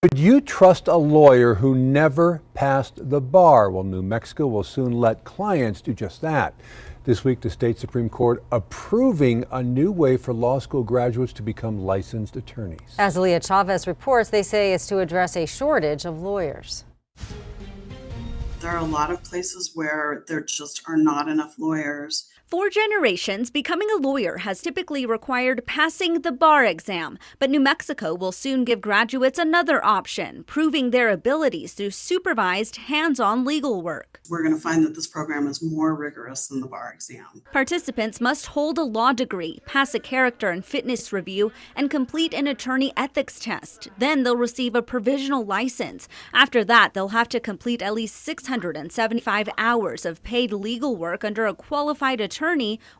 Could you trust a lawyer who never passed the bar? Well, New Mexico will soon let clients do just that. This week, the state Supreme Court approving a new way for law school graduates to become licensed attorneys. As Leah Chavez reports, they say it's to address a shortage of lawyers. There are a lot of places where there just are not enough lawyers. For generations, becoming a lawyer has typically required passing the bar exam, but New Mexico will soon give graduates another option, proving their abilities through supervised, hands-on legal work. We're going to find that this program is more rigorous than the bar exam. Participants must hold a law degree, pass a character and fitness review, and complete an attorney ethics test. Then they'll receive a provisional license. After that, they'll have to complete at least 675 hours of paid legal work under a qualified attorney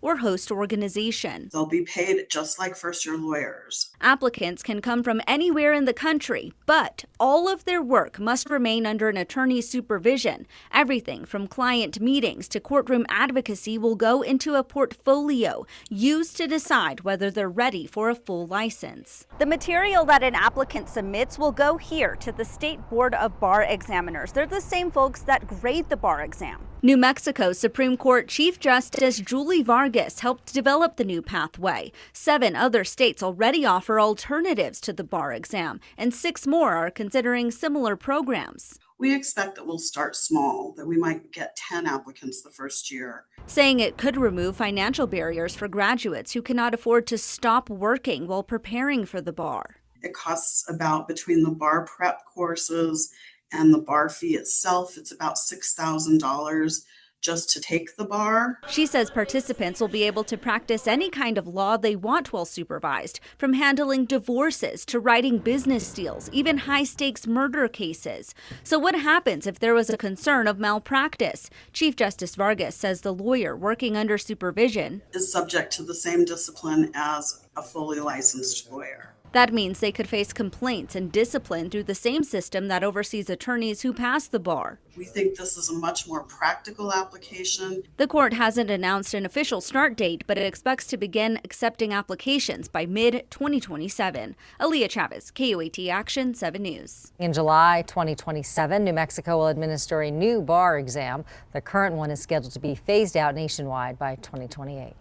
or host organization. They'll be paid just like first-year lawyers. Applicants can come from anywhere in the country, but all of their work must remain under an attorney's supervision. Everything from client meetings to courtroom advocacy will go into a portfolio used to decide whether they're ready for a full license. The material that an applicant submits will go here to the State Board of Bar Examiners. They're the same folks that grade the bar exam. New Mexico Supreme Court Chief Justice Julie Vargas helped develop the new pathway. 7 other states already offer alternatives to the bar exam, and 6 more are considering similar programs. We expect that we'll start small, that we might get 10 applicants the first year. Saying it could remove financial barriers for graduates who cannot afford to stop working while preparing for the bar. It costs about, between the bar prep courses and the bar fee itself, it's about $6,000 just to take the bar. She says participants will be able to practice any kind of law they want while supervised, from handling divorces to writing business deals, even high-stakes murder cases. So what happens if there was a concern of malpractice? Chief Justice Vargas says the lawyer working under supervision is subject to the same discipline as a fully licensed lawyer. That means they could face complaints and discipline through the same system that oversees attorneys who pass the bar. We think this is a much more practical application. The court hasn't announced an official start date, but it expects to begin accepting applications by mid-2027. Aaliyah Chavez, KUAT Action 7 News. In July 2027, New Mexico will administer a new bar exam. The current one is scheduled to be phased out nationwide by 2028.